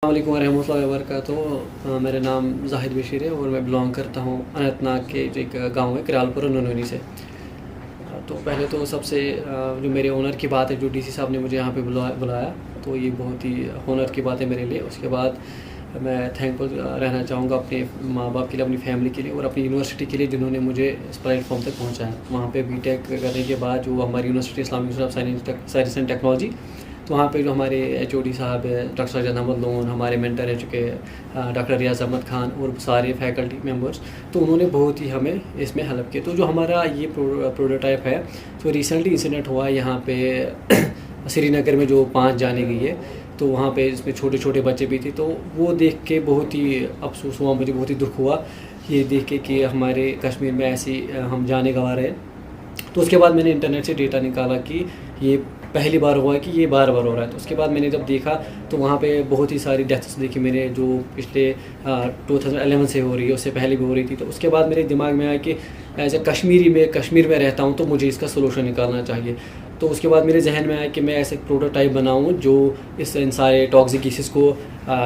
अस्सलामुअलैकुम वरहमतुल्लाहि वबरकातुहू। मेरा नाम जाहिद बशीर है और मैं बिलोंग करता हूँ अनंतनाग के जो एक गाँव है करालपुर ननोनी से। तो पहले तो सबसे जो मेरे ओनर की बात है, जो डीसी साहब ने मुझे यहाँ पे बुलाया, तो ये बहुत ही ऑनर की बात है मेरे लिए। उसके बाद मैं थैंकफुल रहना चाहूँगा अपने माँ बाप के लिए, अपनी फैमिली के लिए और अपनी यूनिवर्सिटी के लिए, जिन्होंने मुझे इस प्लेटफॉर्म तक पहुँचाया। वहाँ पे बीटेक करने के बाद जो हमारी university Islamic university of science and technology, तो वहाँ पे जो हमारे एचओडी साहब है डॉक्टर सज्जद अहमद लोन, हमारे मेंटर रह चुके डॉक्टर रियाज अहमद खान और सारे फैकल्टी मेंबर्स, तो उन्होंने बहुत ही हमें इसमें हेल्प की। तो जो हमारा ये प्रोटोटाइप है, तो रिसेंटली इंसिडेंट हुआ यहाँ पे श्रीनगर में जो 5 जाने गई है, तो वहाँ पे इसमें छोटे छोटे बच्चे भी थे। तो वो देख के बहुत ही अफसोस हुआ, मुझे बहुत ही दुख हुआ ये देख के कि हमारे कश्मीर में ऐसी हम जाने गंवा रहे हैं। तो उसके बाद मैंने इंटरनेट से डेटा निकाला कि ये पहली बार हुआ है कि ये बार बार हो रहा है। तो उसके बाद मैंने जब देखा तो वहाँ पे बहुत ही सारी डेथ्स देखी मैंने, जो पिछले 2011 से हो रही है, उससे पहले भी हो रही थी। तो उसके बाद मेरे दिमाग में आया कि एज ए कश्मीर में रहता हूँ, तो मुझे इसका सोल्यूशन निकालना चाहिए। तो उसके बाद मेरे जहन में आया कि मैं ऐसे प्रोटोटाइप बनाऊँ जो इन सारे टॉक्सिक गैसेस को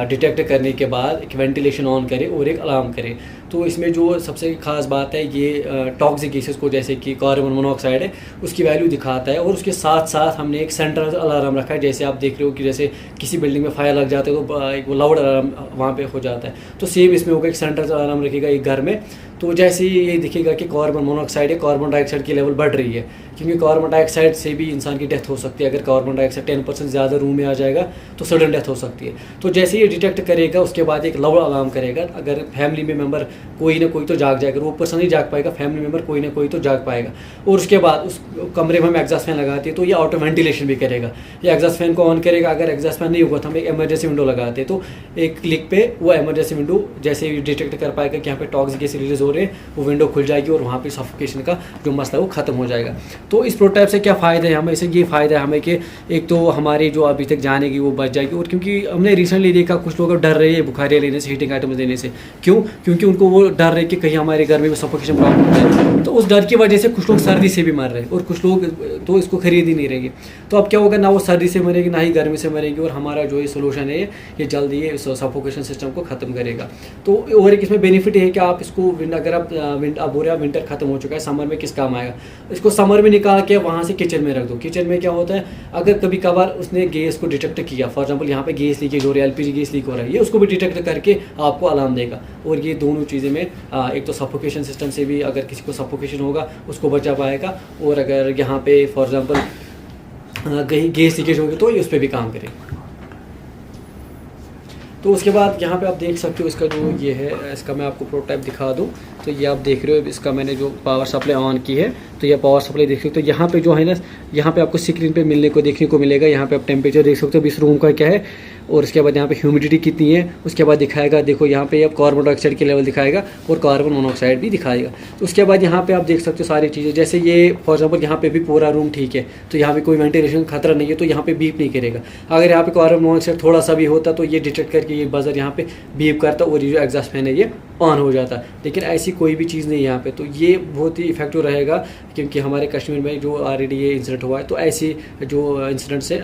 डिटेक्ट करने के बाद एक वेंटिलेशन ऑन करे और एक अलार्म करे। तो इसमें जो सबसे ख़ास बात है, ये टॉक्सिक गैसेस को, जैसे कि कार्बन मोनोऑक्साइड है, उसकी वैल्यू दिखाता है। और उसके साथ साथ हमने एक सेंट्रल अलार्म रखा है। जैसे आप देख रहे हो कि जैसे किसी बिल्डिंग में फायर लग जाते है तो एक लाउड अलार्म वहाँ पे हो जाता है, तो सेम इसमें होगा, एक सेंट्रल अलार्म रखेगा एक घर में। तो जैसे ही ये दिखेगा कि कार्बन मोनोऑक्साइड है, कार्बन डाइऑक्साइड की लेवल बढ़ रही है, क्योंकि कार्बन डाइऑक्साइड से भी इंसान की डेथ हो सकती है। अगर कार्बन डाइऑक्साइड 10% ज़्यादा रूम में आ जाएगा तो सडन डेथ हो सकती है। तो जैसे ये डिटेक्ट करेगा, उसके बाद एक लाउड अलार्म करेगा। अगर फैमिली में मेम्बर कोई ना कोई तो जाग जाएगा, वो पर्सन नहीं जाग पाएगा, फैमिली मेम्बर कोई ना कोई तो जाग पाएगा। और उसके बाद उस कमरे में हम एग्जॉस्ट फैन लगाते हैं, तो ये ऑटो वेंटिलेशन भी करेगा। ये एग्जॉस्ट फैन को ऑन करेगा। अगर एग्जॉस्ट फैन नहीं होगा तो हम एक इमरजेंसी विंडो लगाते हैं, तो एक क्लिक पे वो इमरजेंसी विंडो जैसे ही डिटेक्ट कर पाएगा कि यहाँ पे टॉक्सिक गैस रिलीज हो रहे हैं, वो विंडो खुल जाएगी और वहाँ पे सफोकेशन का जो मसला है वो ख़त्म हो जाएगा। तो इस प्रोटोटाइप से क्या फ़ायदा है हमें? इससे ये फ़ायदा है हमें कि एक तो हमारी जो अभी तक जानेगी वो बच जाएगी। और क्योंकि हमने रिसेंटली देखा कुछ लोग डर रहे हैं बुखारियाँ लेने से, हीटिंग आइटम्स लेने से। क्यों? क्योंकि उनको वो डर रहे कि कहीं हमारे घर में भी सफोकेशन प्रॉब्लम हो जाए। तो उस डर की वजह से कुछ लोग सर्दी से भी मर रहे हैं और कुछ लोग तो इसको खरीद ही नहीं रहेंगे। तो अब क्या होगा, ना वो सर्दी से मरेगी ना ही गर्मी से मरेगी। और हमारा जो ये सोल्यूशन है ये जल्दी ये सफोकेशन सिस्टम को ख़त्म करेगा। तो और एक इसमें बेनिफिट है कि आप इसको अगर आप बोल रहे विंटर खत्म हो चुका है, समर में किस काम आएगा, इसको समर में निकाल के वहाँ से किचन में रख दो। किचन में क्या होता है, अगर कभी कभार उसने गैस को डिटेक्ट किया, फॉर एग्जांपल यहाँ पे गैस लीकेज हो रही है, एलपीजी गैस लीक हो रहा है, ये उसको भी डिटेक्ट करके आपको अलार्म देगा। और ये दोनों चीज़ें में एक तो सफोकेशन सिस्टम से भी अगर किसी को सफोकेशन होगा उसको बचा पाएगा, और अगर यहाँ पे फॉर एग्जांपल कहीं गैस लीकेज होगी तो ये उस पर भी काम करेगा। तो उसके बाद यहाँ पे आप देख सकते हो इसका जो ये है, इसका मैं आपको प्रोटोटाइप दिखा दूँ। तो ये आप देख रहे हो, इसका मैंने जो पावर सप्लाई ऑन की है, तो ये पावर सप्लाई देख सकते हो। तो यहाँ पे जो है ना, यहाँ पे आपको स्क्रीन पे देखने को मिलेगा। यहाँ पे आप टेम्परेचर देख सकते हो इस रूम का क्या है, और उसके बाद यहाँ पे ह्यूमिडिटी कितनी है। उसके बाद दिखाएगा, देखो यहाँ पे अब कार्बन डाइऑक्साइड की लेवल दिखाएगा और कार्बन मोनोऑक्साइड भी दिखाएगा। तो उसके बाद यहाँ पे आप देख सकते हो सारी चीज़ें। जैसे ये फॉर एग्जाम्पल यहाँ पे भी पूरा रूम ठीक है, तो यहाँ पे कोई वेंटिलेशन खतरा नहीं है, तो यहाँ पे बीप नहीं करेगा। अगर यहाँ पे कार्बन मोनोऑक्साइड थोड़ा सा भी होता तो ये डिटेक्ट करके ये बजर यहाँ पे बीप करता और ये जो एग्जॉस्ट फैन है ये ऑन हो जाता। लेकिन ऐसी कोई भी चीज़ नहीं है यहाँ पे। तो ये बहुत ही इफेक्टिव रहेगा, क्योंकि हमारे कश्मीर में जो ऑलरेडी ये इंसिडेंट हुआ है, तो ऐसी जो इंसिडेंट से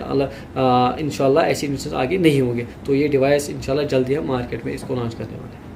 इंशाल्लाह ऐसी इंसिडेंट आगे नहीं होंगे। तो ये डिवाइस इंशाल्लाह जल्दी हम मार्केट में इसको लॉन्च करने वाले हैं।